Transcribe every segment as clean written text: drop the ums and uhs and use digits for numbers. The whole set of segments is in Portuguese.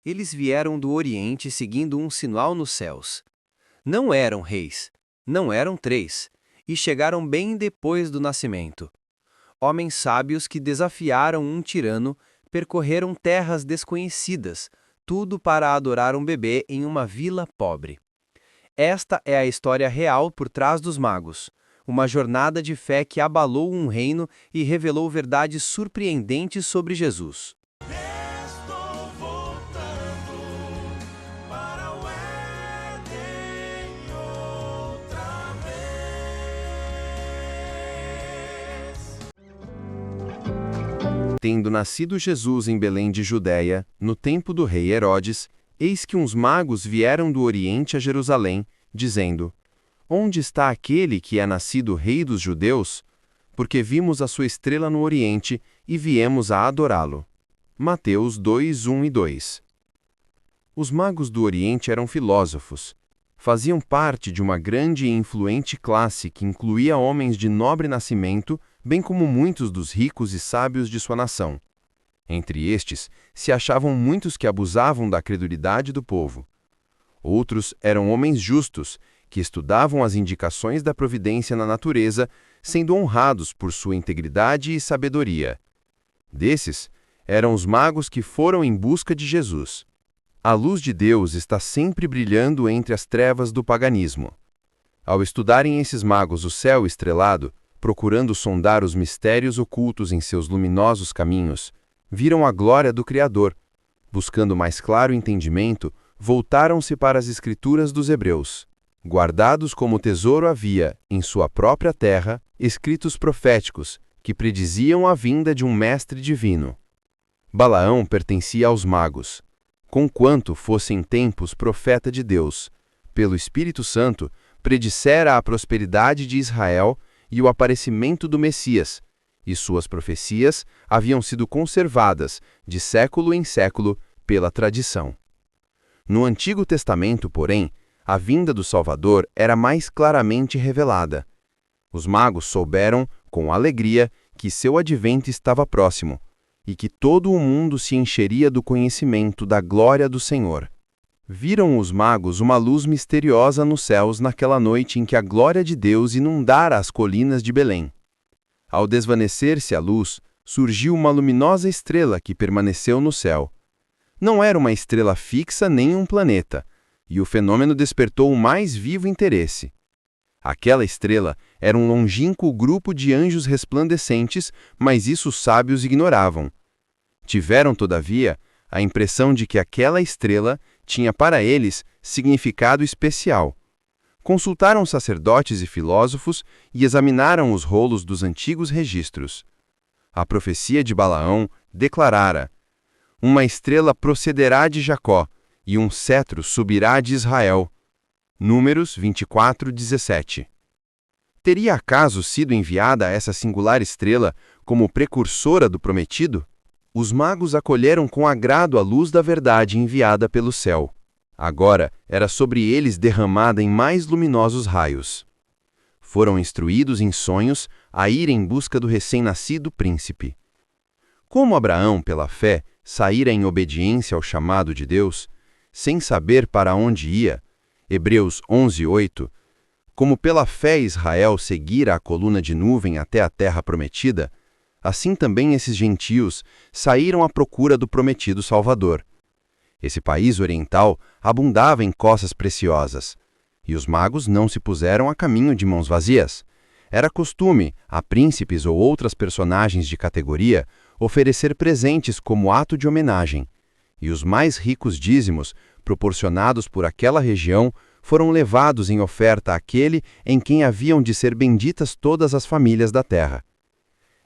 Eles vieram do Oriente seguindo um sinal nos céus. Não eram reis, não eram três, e chegaram bem depois do nascimento. Homens sábios que desafiaram um tirano, percorreram terras desconhecidas, tudo para adorar um bebê em uma vila pobre. Esta é a história real por trás dos magos. Uma jornada de fé que abalou um reino e revelou verdades surpreendentes sobre Jesus. Estou voltando para o Éden outra vez. Tendo nascido Jesus em Belém de Judéia, no tempo do rei Herodes, eis que uns magos vieram do Oriente a Jerusalém, dizendo: Onde está aquele que é nascido rei dos judeus? Porque vimos a sua estrela no Oriente e viemos a adorá-lo. Mateus 2, 1 e 2. Os magos do Oriente eram filósofos. Faziam parte de uma grande e influente classe que incluía homens de nobre nascimento, bem como muitos dos ricos e sábios de sua nação. Entre estes, se achavam muitos que abusavam da credulidade do povo. Outros eram homens justos, que estudavam as indicações da providência na natureza, sendo honrados por sua integridade e sabedoria. Desses, eram os magos que foram em busca de Jesus. A luz de Deus está sempre brilhando entre as trevas do paganismo. Ao estudarem esses magos o céu estrelado, procurando sondar os mistérios ocultos em seus luminosos caminhos, viram a glória do Criador. Buscando mais claro entendimento, voltaram-se para as Escrituras dos Hebreus. Guardados como tesouro havia, em sua própria terra, escritos proféticos, que prediziam a vinda de um mestre divino. Balaão pertencia aos magos. Conquanto fosse em tempos profeta de Deus, pelo Espírito Santo, predissera a prosperidade de Israel e o aparecimento do Messias, e suas profecias haviam sido conservadas, de século em século, pela tradição. No Antigo Testamento, porém, a vinda do Salvador era mais claramente revelada. Os magos souberam, com alegria, que seu advento estava próximo, e que todo o mundo se encheria do conhecimento da glória do Senhor. Viram os magos uma luz misteriosa nos céus naquela noite em que a glória de Deus inundara as colinas de Belém. Ao desvanecer-se a luz, surgiu uma luminosa estrela que permaneceu no céu. Não era uma estrela fixa nem um planeta, e o fenômeno despertou o mais vivo interesse. Aquela estrela era um longínquo grupo de anjos resplandecentes, mas isso os sábios ignoravam. Tiveram, todavia, a impressão de que aquela estrela tinha para eles significado especial. Consultaram sacerdotes e filósofos e examinaram os rolos dos antigos registros. A profecia de Balaão declarara: uma estrela procederá de Jacó, e um cetro subirá de Israel. Números 24, 17. Teria acaso sido enviada essa singular estrela como precursora do prometido? Os magos acolheram com agrado a luz da verdade enviada pelo céu. Agora era sobre eles derramada em mais luminosos raios. Foram instruídos em sonhos a ir em busca do recém-nascido príncipe. Como Abraão, pela fé, saíra em obediência ao chamado de Deus, sem saber para onde ia, Hebreus 11, 8, como pela fé Israel seguira a coluna de nuvem até a terra prometida, assim também esses gentios saíram à procura do prometido Salvador. Esse país oriental abundava em coisas preciosas, e os magos não se puseram a caminho de mãos vazias. Era costume, a príncipes ou outras personagens de categoria, oferecer presentes como ato de homenagem, e os mais ricos dízimos, proporcionados por aquela região, foram levados em oferta àquele em quem haviam de ser benditas todas as famílias da terra.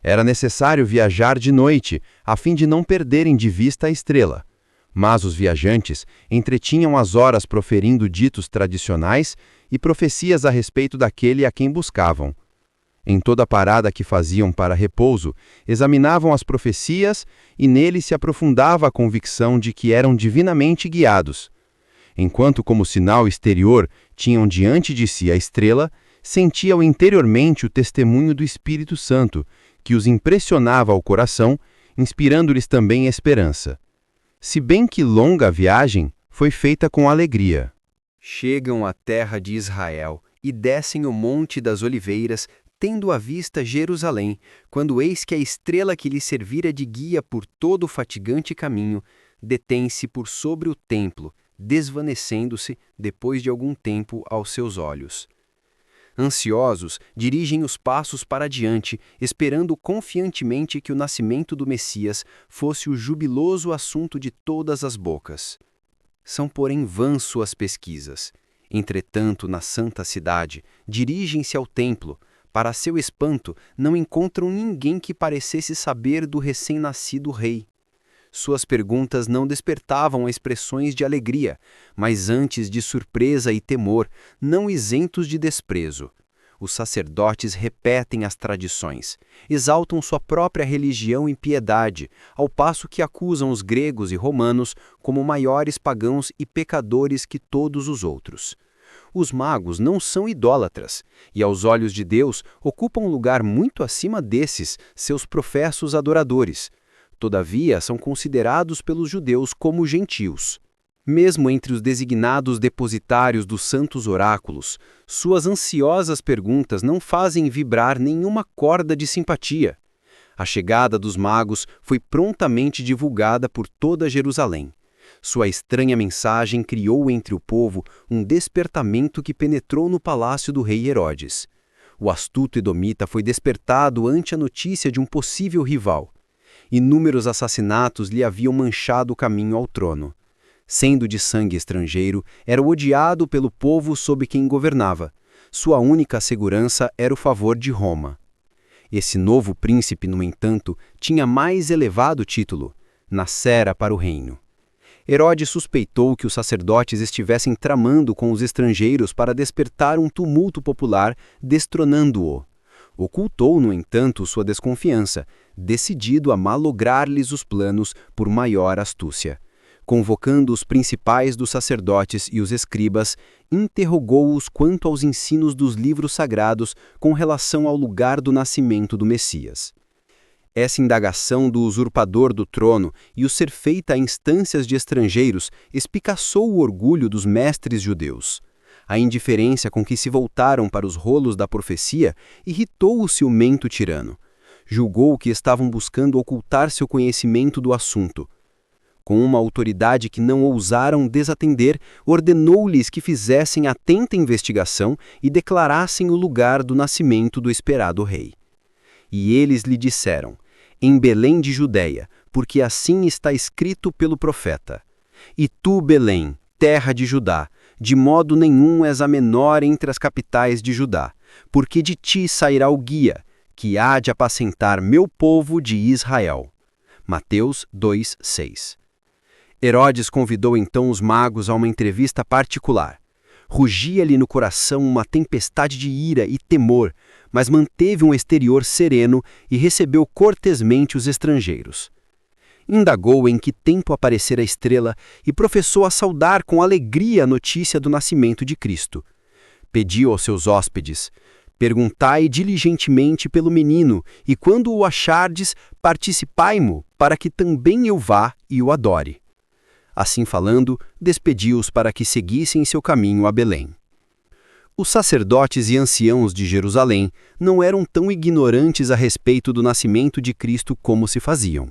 Era necessário viajar de noite, a fim de não perderem de vista a estrela. Mas os viajantes entretinham as horas proferindo ditos tradicionais e profecias a respeito daquele a quem buscavam. Em toda parada que faziam para repouso, examinavam as profecias e nele se aprofundava a convicção de que eram divinamente guiados. Enquanto como sinal exterior tinham diante de si a estrela, sentiam interiormente o testemunho do Espírito Santo, que os impressionava ao coração, inspirando-lhes também esperança. se bem que longa a viagem, foi feita com alegria. Chegam à terra de Israel e descem o Monte das Oliveiras, tendo à vista Jerusalém, quando eis que a estrela que lhe servira de guia por todo o fatigante caminho, detém-se por sobre o templo, desvanecendo-se, depois de algum tempo, aos seus olhos. Ansiosos, dirigem os passos para diante, esperando confiantemente que o nascimento do Messias fosse o jubiloso assunto de todas as bocas. São, porém, vãs suas pesquisas. Entretanto, na santa cidade, dirigem-se ao templo. Para seu espanto, não encontram ninguém que parecesse saber do recém-nascido rei. Suas perguntas não despertavam expressões de alegria, mas antes de surpresa e temor, não isentos de desprezo. Os sacerdotes repetem as tradições, exaltam sua própria religião e piedade, ao passo que acusam os gregos e romanos como maiores pagãos e pecadores que todos os outros. Os magos não são idólatras, e aos olhos de Deus ocupam um lugar muito acima desses, seus professos adoradores. Todavia, são considerados pelos judeus como gentios. Mesmo entre os designados depositários dos santos oráculos, suas ansiosas perguntas não fazem vibrar nenhuma corda de simpatia. A chegada dos magos foi prontamente divulgada por toda Jerusalém. Sua estranha mensagem criou entre o povo um despertamento que penetrou no palácio do rei Herodes. O astuto edomita foi despertado ante a notícia de um possível rival. Inúmeros assassinatos lhe haviam manchado o caminho ao trono. Sendo de sangue estrangeiro, era odiado pelo povo sob quem governava. Sua única segurança era o favor de Roma. Esse novo príncipe, no entanto, tinha mais elevado título: nascera para o reino. Herodes suspeitou que os sacerdotes estivessem tramando com os estrangeiros para despertar um tumulto popular, destronando-o. Ocultou, no entanto, sua desconfiança, decidido a malograr-lhes os planos por maior astúcia. Convocando os principais dos sacerdotes e os escribas, interrogou-os quanto aos ensinos dos livros sagrados com relação ao lugar do nascimento do Messias. Essa indagação do usurpador do trono e o ser feita a instâncias de estrangeiros espicaçou o orgulho dos mestres judeus. A indiferença com que se voltaram para os rolos da profecia irritou o ciumento tirano. Julgou que estavam buscando ocultar seu conhecimento do assunto. Com uma autoridade que não ousaram desatender, ordenou-lhes que fizessem atenta investigação e declarassem o lugar do nascimento do esperado rei. E eles lhe disseram: em Belém de Judeia, porque assim está escrito pelo profeta: e tu, Belém, terra de Judá, de modo nenhum és a menor entre as capitais de Judá, porque de ti sairá o guia, que há de apacentar meu povo de Israel. Mateus 2:6. Herodes convidou então os magos a uma entrevista particular. Rugia-lhe no coração uma tempestade de ira e temor, mas manteve um exterior sereno e recebeu cortesmente os estrangeiros. Indagou em que tempo aparecera a estrela e professou a saudar com alegria a notícia do nascimento de Cristo. Pediu aos seus hóspedes: perguntai diligentemente pelo menino, e quando o achardes, participai-mo, para que também eu vá e o adore. Assim falando, despediu-os para que seguissem seu caminho a Belém. Os sacerdotes e anciãos de Jerusalém não eram tão ignorantes a respeito do nascimento de Cristo como se faziam.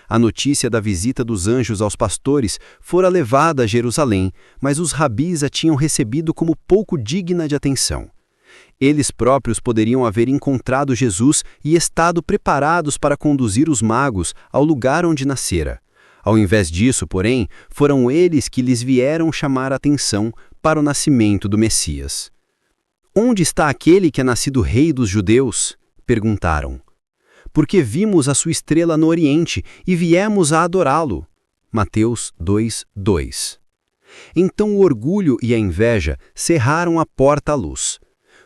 A notícia da visita dos anjos aos pastores fora levada a Jerusalém, mas os rabis a tinham recebido como pouco digna de atenção. Eles próprios poderiam haver encontrado Jesus e estado preparados para conduzir os magos ao lugar onde nascera. Ao invés disso, porém, foram eles que lhes vieram chamar a atenção para o nascimento do Messias. Onde está aquele que é nascido rei dos judeus? Perguntaram. Porque vimos a sua estrela no Oriente e viemos a adorá-lo. Mateus 2:2. Então o orgulho e a inveja cerraram a porta à luz.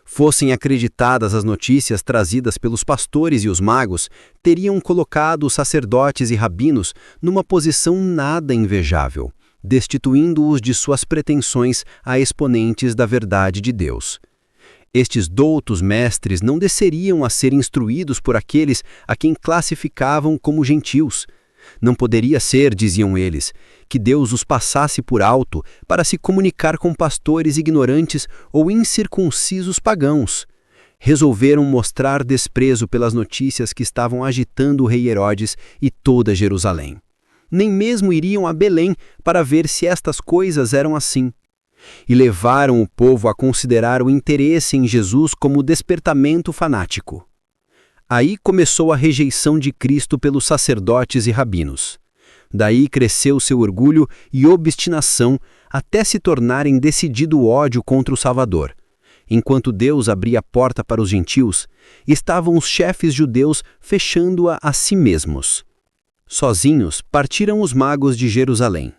Fossem acreditadas as notícias trazidas pelos pastores e os magos, teriam colocado os sacerdotes e rabinos numa posição nada invejável, destituindo-os de suas pretensões a exponentes da verdade de Deus. Estes doutos mestres não desceriam a ser instruídos por aqueles a quem classificavam como gentios. Não poderia ser, diziam eles, que Deus os passasse por alto para se comunicar com pastores ignorantes ou incircuncisos pagãos. Resolveram mostrar desprezo pelas notícias que estavam agitando o rei Herodes e toda Jerusalém. Nem mesmo iriam a Belém para ver se estas coisas eram assim. E levaram o povo a considerar o interesse em Jesus como despertamento fanático. Aí começou a rejeição de Cristo pelos sacerdotes e rabinos. Daí cresceu seu orgulho e obstinação até se tornarem decidido ódio contra o Salvador. Enquanto Deus abria a porta para os gentios, estavam os chefes judeus fechando-a a si mesmos. Sozinhos partiram os magos de Jerusalém.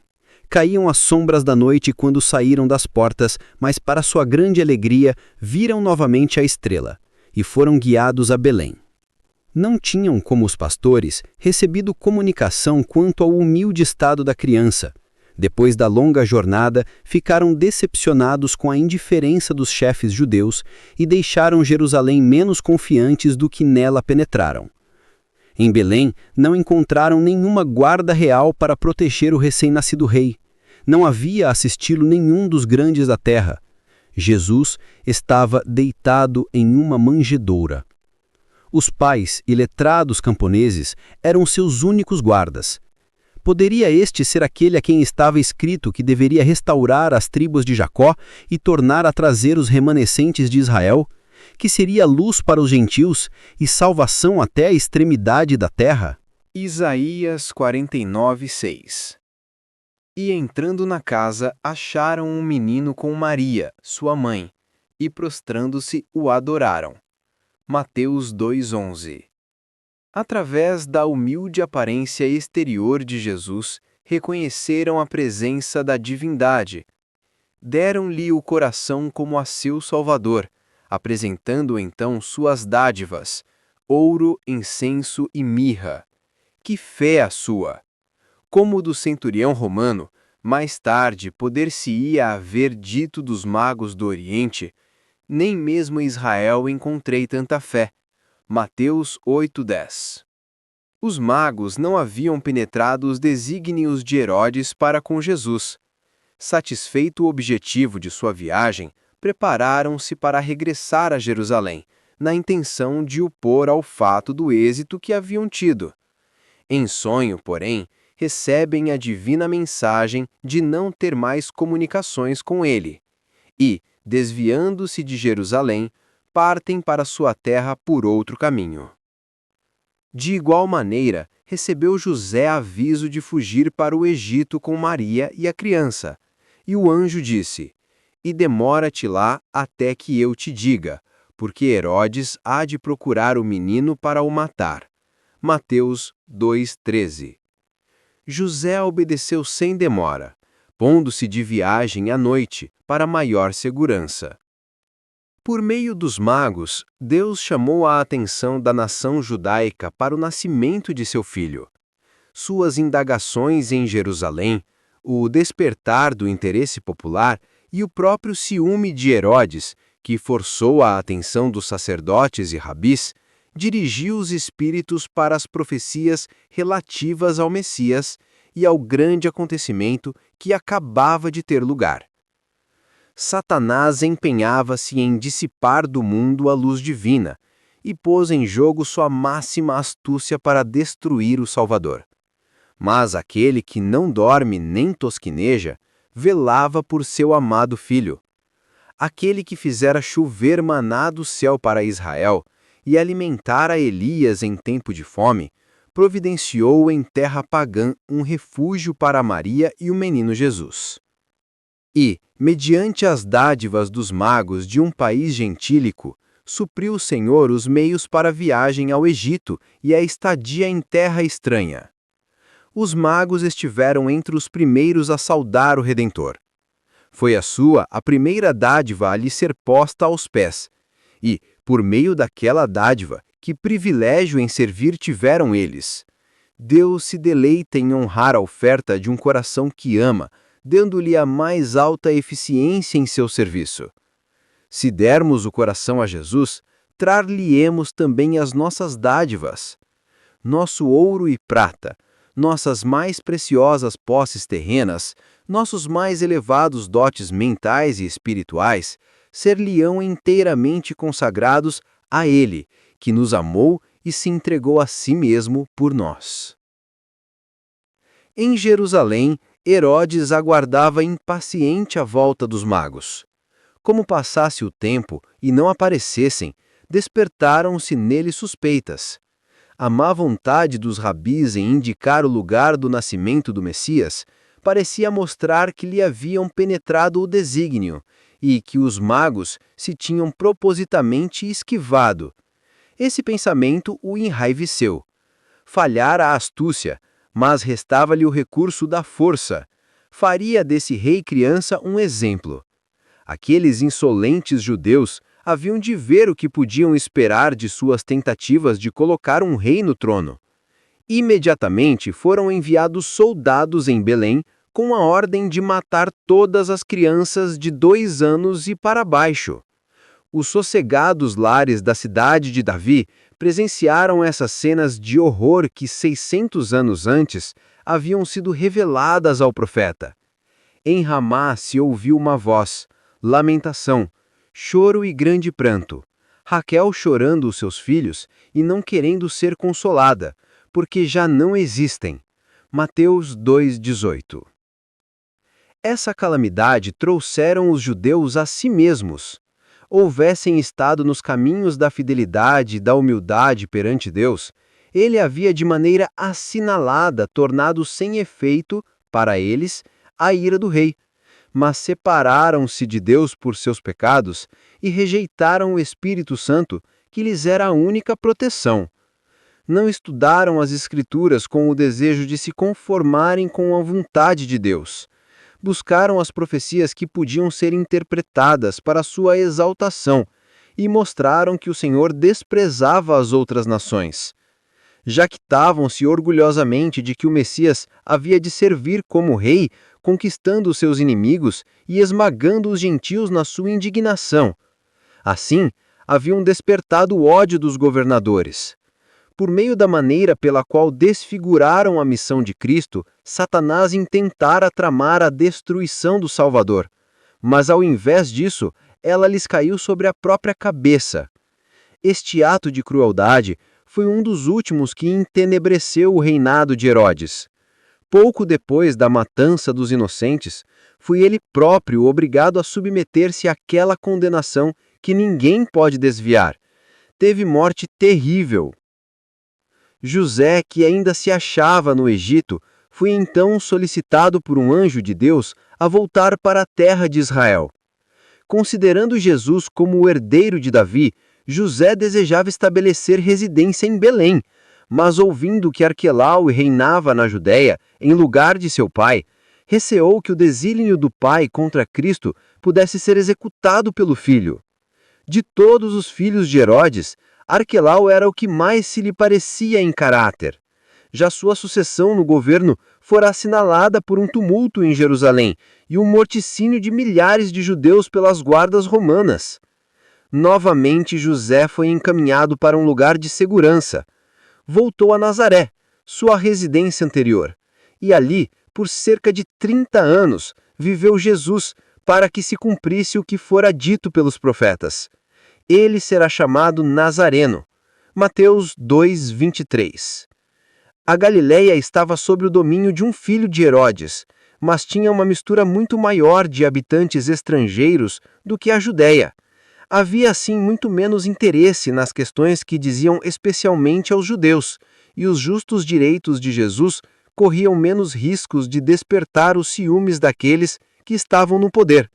Caíam as sombras da noite quando saíram das portas, mas para sua grande alegria viram novamente a estrela, e foram guiados a Belém. Não tinham, como os pastores, recebido comunicação quanto ao humilde estado da criança. Depois da longa jornada, ficaram decepcionados com a indiferença dos chefes judeus e deixaram Jerusalém menos confiantes do que nela penetraram. Em Belém, não encontraram nenhuma guarda real para proteger o recém-nascido rei. Não havia assisti-lo nenhum dos grandes da terra. Jesus estava deitado em uma manjedoura. Os pais e letrados camponeses eram seus únicos guardas. Poderia este ser aquele a quem estava escrito que deveria restaurar as tribos de Jacó e tornar a trazer os remanescentes de Israel, que seria luz para os gentios e salvação até a extremidade da terra? Isaías 49:6. E entrando na casa, acharam um menino com Maria, sua mãe, e prostrando-se o adoraram. Mateus 2:11. Através da humilde aparência exterior de Jesus, reconheceram a presença da divindade. Deram-lhe o coração como a seu Salvador, apresentando então suas dádivas, ouro, incenso e mirra. Que fé a sua! Como do centurião romano, mais tarde poder-se-ia haver dito dos magos do Oriente, nem mesmo em Israel encontrei tanta fé. Mateus 8:10. Os magos não haviam penetrado os desígnios de Herodes para com Jesus. Satisfeito o objetivo de sua viagem, prepararam-se para regressar a Jerusalém, na intenção de o pôr ao fato do êxito que haviam tido. Em sonho, porém, recebem a divina mensagem de não ter mais comunicações com ele. E, desviando-se de Jerusalém, partem para sua terra por outro caminho. De igual maneira, recebeu José aviso de fugir para o Egito com Maria e a criança. E o anjo disse: E demora-te lá até que eu te diga, porque Herodes há de procurar o menino para o matar. Mateus 2:13. José obedeceu sem demora, pondo-se de viagem à noite para maior segurança. Por meio dos magos, Deus chamou a atenção da nação judaica para o nascimento de seu filho. Suas indagações em Jerusalém, o despertar do interesse popular e o próprio ciúme de Herodes, que forçou a atenção dos sacerdotes e rabis, dirigiu os espíritos para as profecias relativas ao Messias e ao grande acontecimento que acabava de ter lugar. Satanás empenhava-se em dissipar do mundo a luz divina e pôs em jogo sua máxima astúcia para destruir o Salvador. Mas aquele que não dorme nem tosquineja, velava por seu amado filho. Aquele que fizera chover maná do céu para Israel e alimentara Elias em tempo de fome, providenciou em terra pagã um refúgio para Maria e o menino Jesus. E, mediante as dádivas dos magos de um país gentílico, supriu o Senhor os meios para a viagem ao Egito e a estadia em terra estranha. Os magos estiveram entre os primeiros a saudar o Redentor. Foi a primeira dádiva a lhe ser posta aos pés, e, por meio daquela dádiva, que privilégio em servir tiveram eles. Deus se deleita em honrar a oferta de um coração que ama, dando-lhe a mais alta eficiência em seu serviço. Se dermos o coração a Jesus, trar-lhe-emos também as nossas dádivas. Nosso ouro e prata, nossas mais preciosas posses terrenas, nossos mais elevados dotes mentais e espirituais, ser-lhe-ão inteiramente consagrados a Ele, que nos amou e se entregou a si mesmo por nós. Em Jerusalém, Herodes aguardava impaciente a volta dos magos. Como passasse o tempo e não aparecessem, despertaram-se nele suspeitas. A má vontade dos rabis em indicar o lugar do nascimento do Messias parecia mostrar que lhe haviam penetrado o desígnio e que os magos se tinham propositamente esquivado. Esse pensamento o enraiveceu. Falhara a astúcia, mas restava-lhe o recurso da força. Faria desse rei criança um exemplo. Aqueles insolentes judeus haviam de ver o que podiam esperar de suas tentativas de colocar um rei no trono. Imediatamente foram enviados soldados em Belém com a ordem de matar todas as crianças de 2 anos e para baixo. Os sossegados lares da cidade de Davi presenciaram essas cenas de horror que 600 anos antes haviam sido reveladas ao profeta. Em Ramá se ouviu uma voz, lamentação, choro e grande pranto. Raquel chorando os seus filhos e não querendo ser consolada, porque já não existem. Mateus 2,18. Essa calamidade trouxeram os judeus a si mesmos. Houvessem estado nos caminhos da fidelidade e da humildade perante Deus, ele havia de maneira assinalada tornado sem efeito, para eles, a ira do rei. Mas separaram-se de Deus por seus pecados e rejeitaram o Espírito Santo, que lhes era a única proteção. Não estudaram as Escrituras com o desejo de se conformarem com a vontade de Deus. Buscaram as profecias que podiam ser interpretadas para sua exaltação e mostraram que o Senhor desprezava as outras nações. Jactavam-se orgulhosamente de que o Messias havia de servir como rei, conquistando seus inimigos e esmagando os gentios na sua indignação. Assim, haviam despertado o ódio dos governadores. Por meio da maneira pela qual desfiguraram a missão de Cristo, Satanás intentara tramar a destruição do Salvador. Mas ao invés disso, ela lhes caiu sobre a própria cabeça. Este ato de crueldade foi um dos últimos que entenebreceu o reinado de Herodes. Pouco depois da matança dos inocentes, foi ele próprio obrigado a submeter-se àquela condenação que ninguém pode desviar. Teve morte terrível. José, que ainda se achava no Egito, foi então solicitado por um anjo de Deus a voltar para a terra de Israel. Considerando Jesus como o herdeiro de Davi, José desejava estabelecer residência em Belém, mas ouvindo que Arquelau reinava na Judéia, em lugar de seu pai, receou que o desígnio do pai contra Cristo pudesse ser executado pelo filho. De todos os filhos de Herodes, Arquelau era o que mais se lhe parecia em caráter. Já sua sucessão no governo fora assinalada por um tumulto em Jerusalém e um morticínio de milhares de judeus pelas guardas romanas. Novamente José foi encaminhado para um lugar de segurança. Voltou a Nazaré, sua residência anterior, e ali, por cerca de 30 anos, viveu Jesus para que se cumprisse o que fora dito pelos profetas. Ele será chamado Nazareno. Mateus 2:23. A Galileia estava sob o domínio de um filho de Herodes, mas tinha uma mistura muito maior de habitantes estrangeiros do que a Judéia. Havia assim muito menos interesse nas questões que diziam especialmente aos judeus, e os justos direitos de Jesus corriam menos riscos de despertar os ciúmes daqueles que estavam no poder.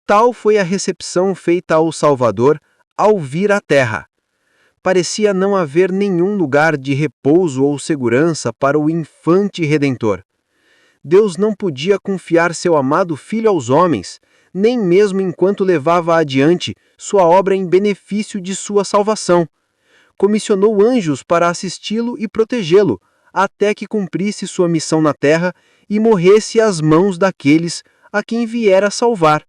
Tal foi a recepção feita ao Salvador ao vir à terra. Parecia não haver nenhum lugar de repouso ou segurança para o infante Redentor. Deus não podia confiar seu amado Filho aos homens, nem mesmo enquanto levava adiante sua obra em benefício de sua salvação. Comissionou anjos para assisti-lo e protegê-lo, até que cumprisse sua missão na terra e morresse às mãos daqueles a quem viera salvar.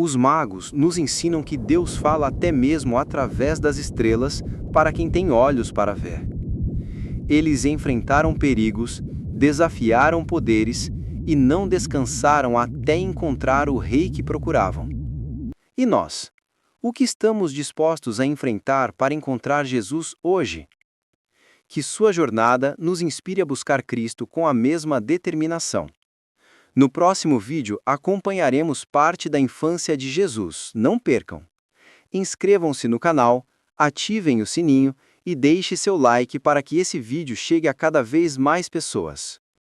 Os magos nos ensinam que Deus fala até mesmo através das estrelas para quem tem olhos para ver. Eles enfrentaram perigos, desafiaram poderes e não descansaram até encontrar o rei que procuravam. E nós? O que estamos dispostos a enfrentar para encontrar Jesus hoje? Que sua jornada nos inspire a buscar Cristo com a mesma determinação. No próximo vídeo, acompanharemos parte da infância de Jesus. Não percam! Inscrevam-se no canal, ativem o sininho e deixe seu like para que esse vídeo chegue a cada vez mais pessoas.